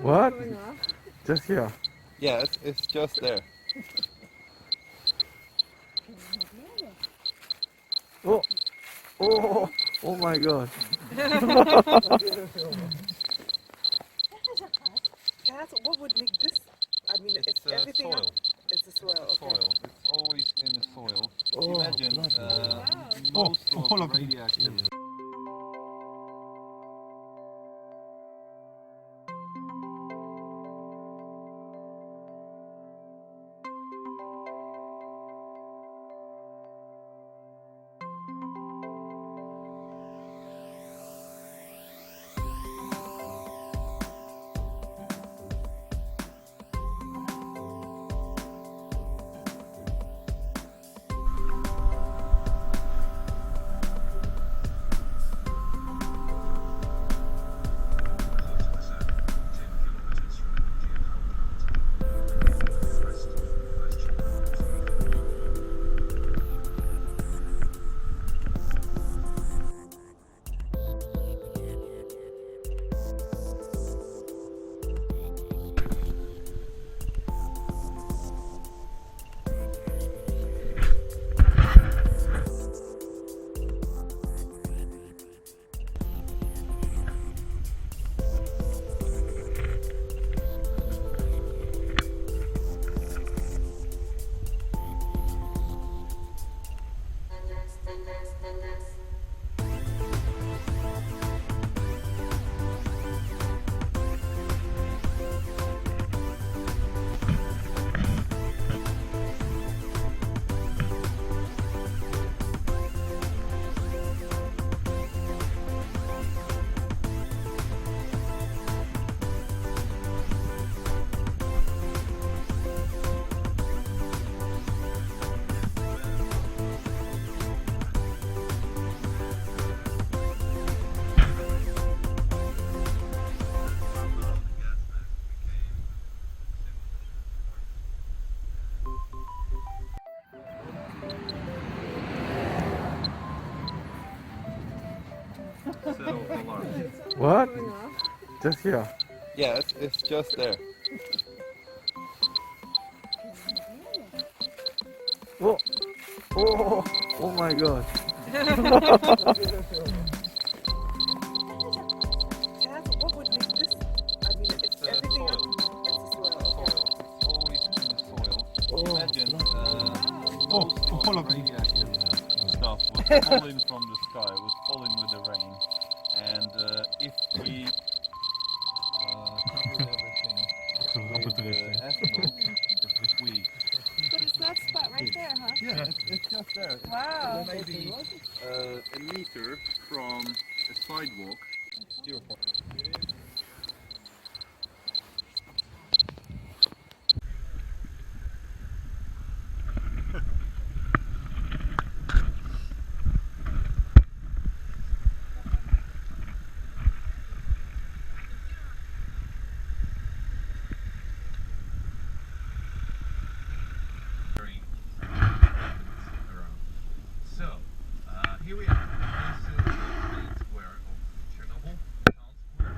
What? Just here. Yeah, it's just there. Oh, oh, oh my God. What would make this? I mean, it's everything soil. Up. It's the soil. Okay. Soil. It's always in the soil. Oh, Imagine bloody most of the radioactive. What? Just here. Yeah, it's just there. Oh, oh, oh my God. What would make this? I mean, it's everything soil. Up. It's the soil. Soil. It's always in the soil. Oh, Imagine Oh, most follow of the me. radioactive stuff was falling from the sky, was falling with the rain. And if we covered everything with asphalt, if we... But it's that spot right there, huh? Yeah, it's just there. Wow. Maybe a meter from a sidewalk. 0. So, here we are. This is the main square of Chernobyl, town square.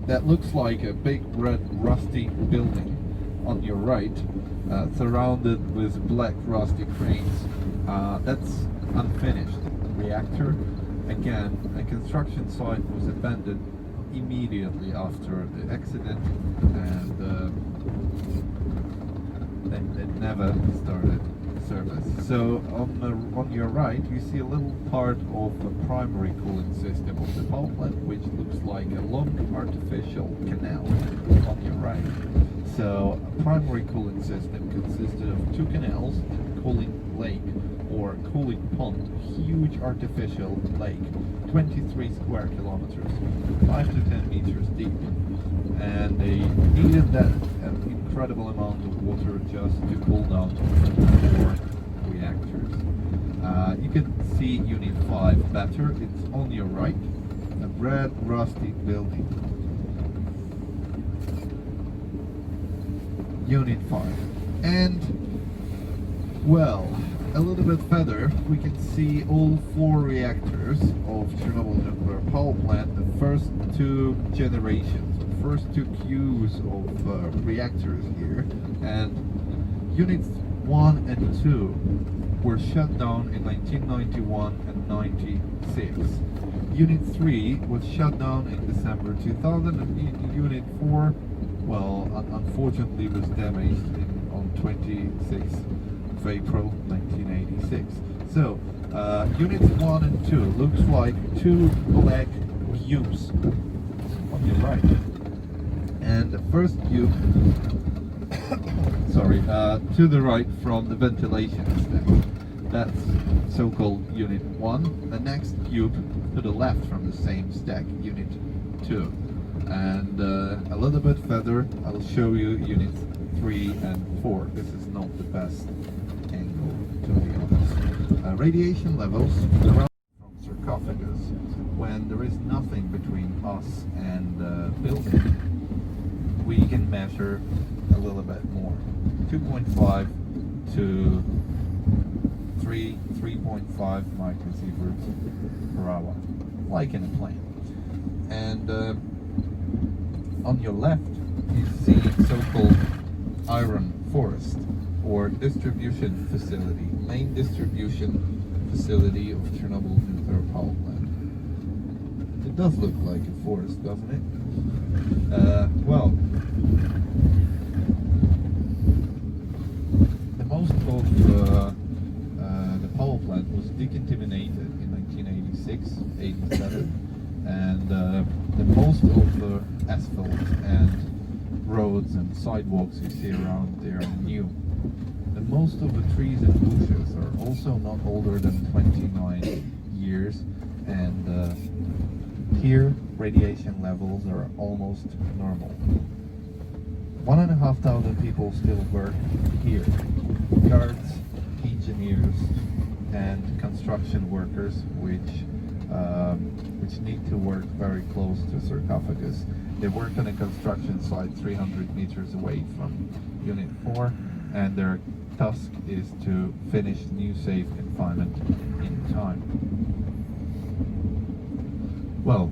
that looks like a big red rusty building on your right, surrounded with black rusty cranes. That's unfinished reactor. Again, a construction site was abandoned immediately after the accident, and they never started service. So on your right you see a little part of the primary cooling system of the power plant, which looks like a long artificial canal on your right. So a primary cooling system consisted of two canals and a cooling lake or cooling pond, huge artificial lake, 23 square kilometers, 5 to 10 meters deep, and they needed that incredible amount of water just to cool down 4 reactors. You can see Unit 5 better. It's on your right, a red rusty building. Unit 5. And, well, a little bit further, we can see all 4 reactors of Chernobyl nuclear power plant, the first 2 generations, the first 2 queues of reactors here, and units 1 and 2 were shut down in 1991 and 96. Unit 3 was shut down in December 2000, and Unit 4, well, unfortunately was damaged on 26th of April 1986. So, Units 1 and 2 looks like 2 black cubes on your right. And the first cube, sorry, to the right from the ventilation stack. That's so-called Unit 1. The next cube to the left from the same stack, Unit 2. And a little bit further, I'll show you Units 3 and 4. This is not the best angle, to be honest. Radiation levels around from sarcophagus, when there is nothing between us and the building, we can measure a little bit more. 2.5 to 3.5 microsieverts per hour, like in a plane. And on your left, you see so-called iron forest, or distribution facility, main distribution facility of Chernobyl nuclear power plant. It does look like a forest, doesn't it? Well, the most of the power plant was decontaminated in 1986-87, and the most of the asphalt and roads and sidewalks you see around there are new. The most of the trees and bushes are also not older than 29 years, and here radiation levels are almost normal. 1,500 people still work here. Guards, engineers, and construction workers, which need to work very close to sarcophagus. They work on a construction site 300 meters away from Unit 4, and their task is to finish new safe confinement in time. Well,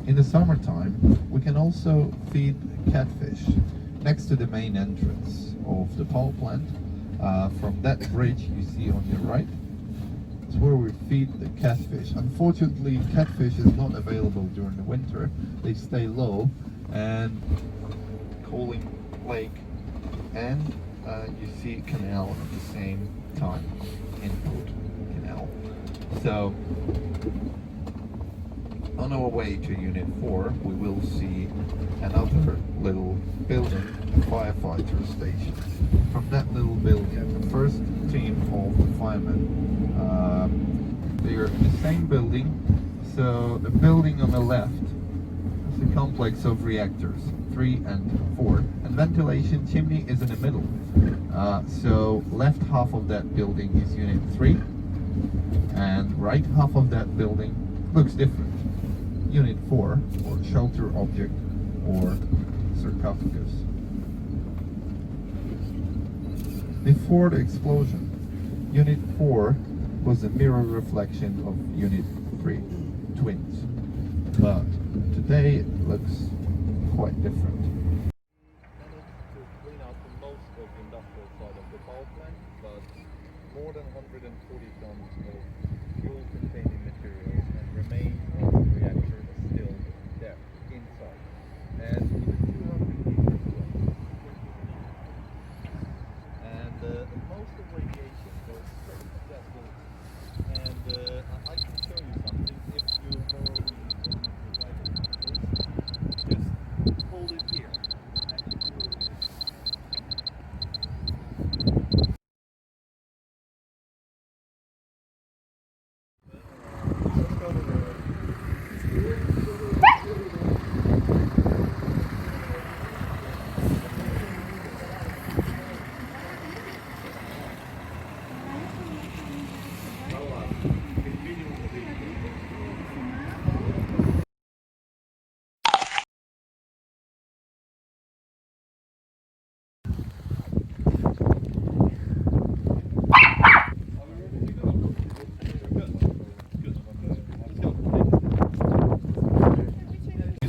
in the summertime, we can also feed catfish next to the main entrance of the power plant. From that bridge you see on your right, it's where we feed the catfish. Unfortunately, catfish is not available during the winter. They stay low, and cooling lake, and you see canal at the same time, input canal. So, on our way to Unit 4, we will see another little building, firefighter station. From that little building, the first team of the firemen, they are in the same building. So the building on the left is a complex of reactors, 3 and 4, and ventilation chimney is in the middle. So left half of that building is Unit 3, and right half of that building looks different. Unit 4, or shelter object, or sarcophagus. Before the explosion, Unit 4 was a mirror reflection of Unit 3, twins. But today looks quite different. To clean out the most of the industrial side of the power plant, but more than 140 tons of fuel-containing materials and remains of the reactor is still there, inside. And with a 200 meters away. And most of radiation goes straight to that building. And I can show you something if you borrow me one of your guided monitors. Just hold it here. And you will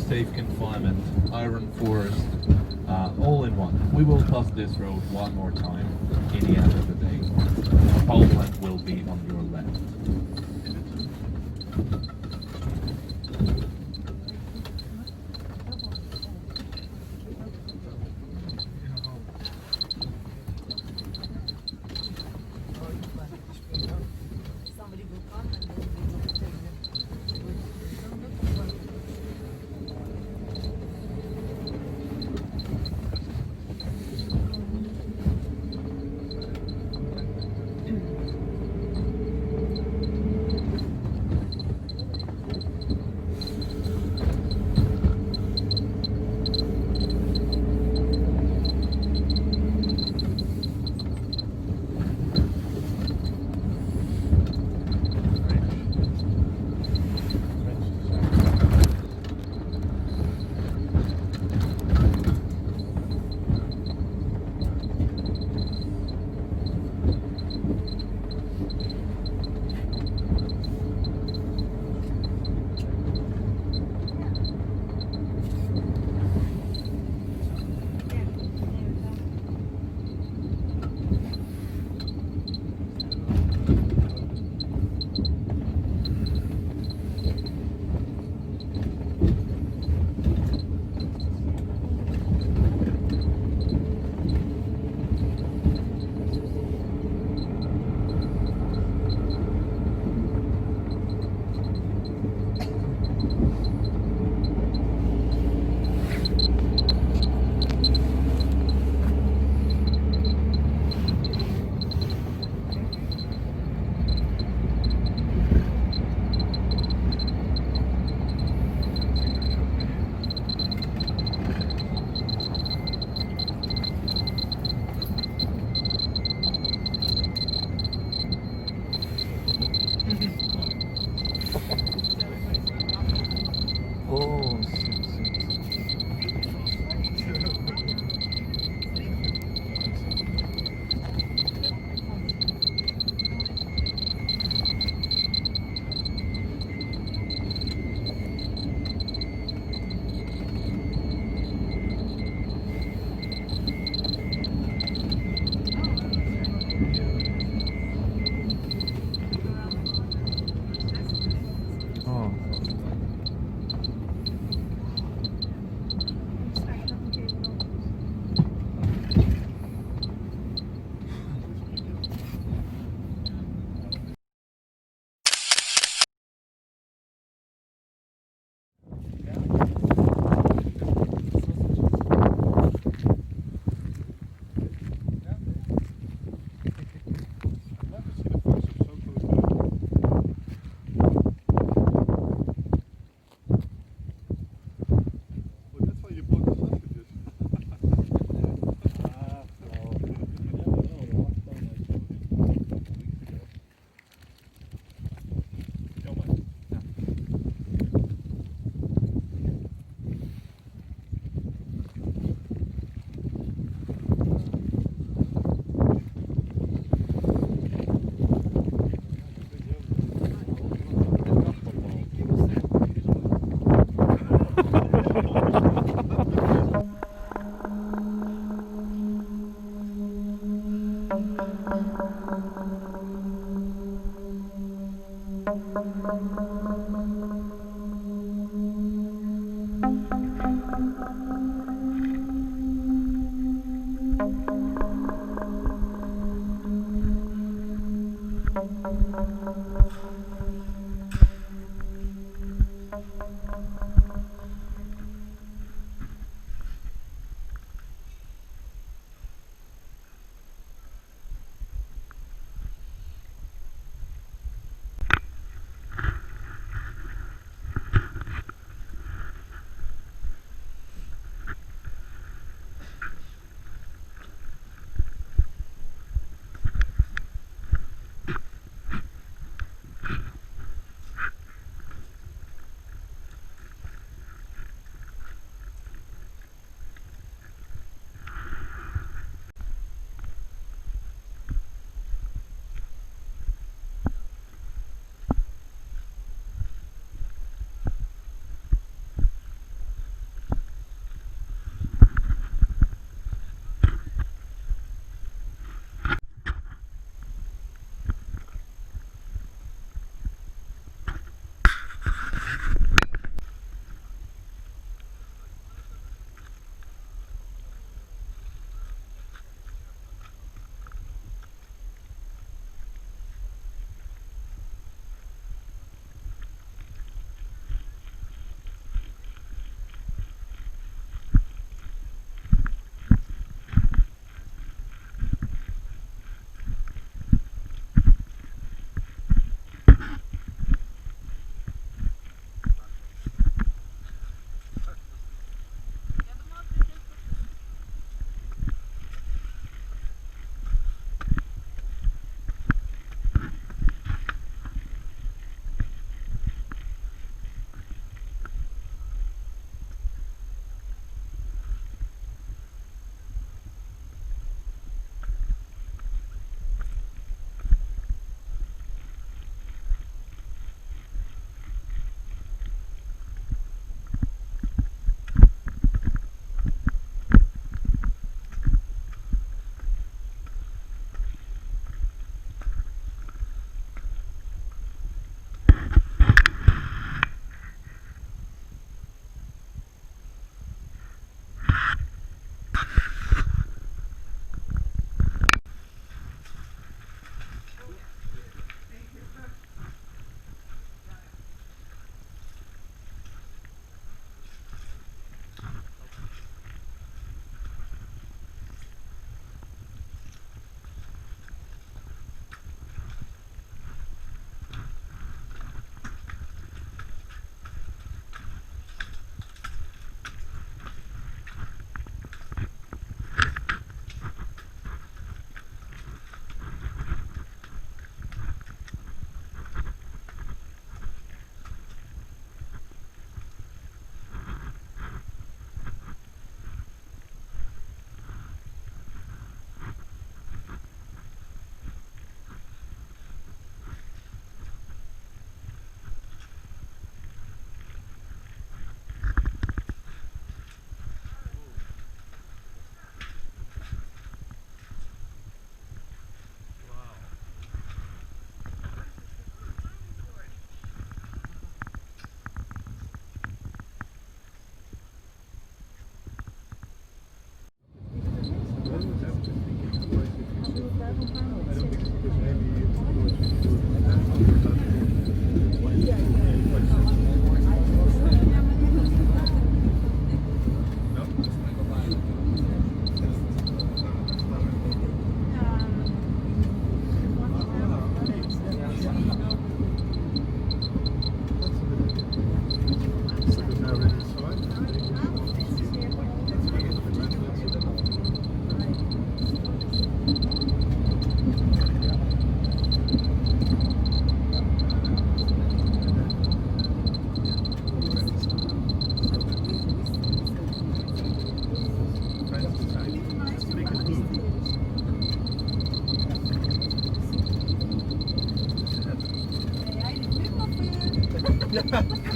safe confinement, iron forest, all in one. We will cross this road one more time in the end of the day. The power plant will be on your left. Somebody will come and then we will take them.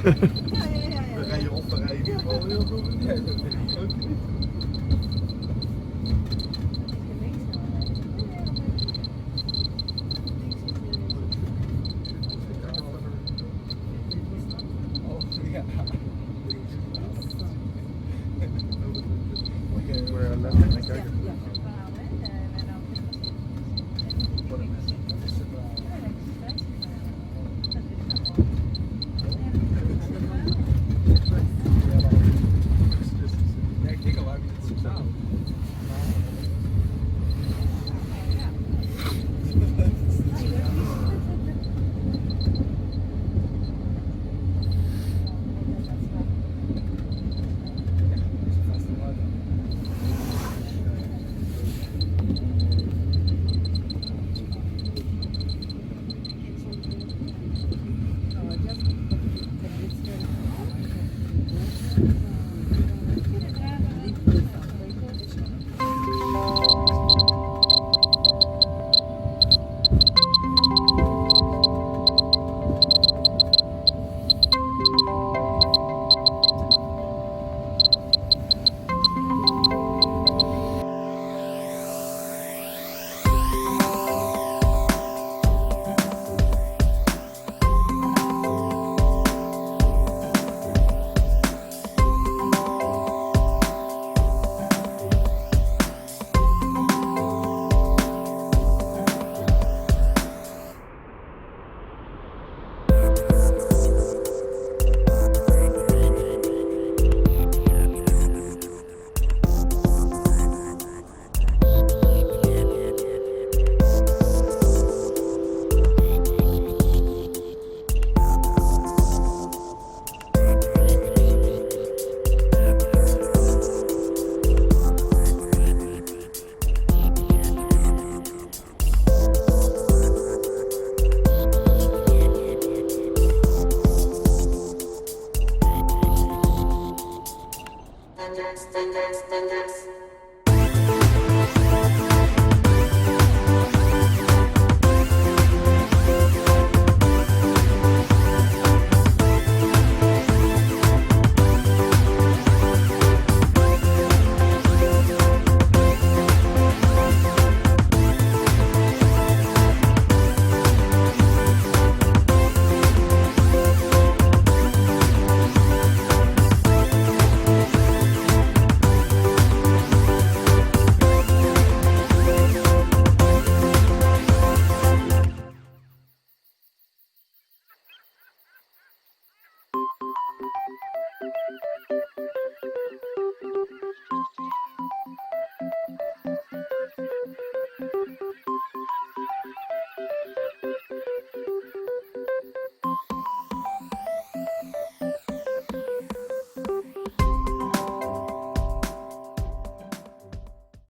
ja. We rijden op, we rijden gewoon heel veel beneden. Dat vind ik ook niet. We're left and kijken.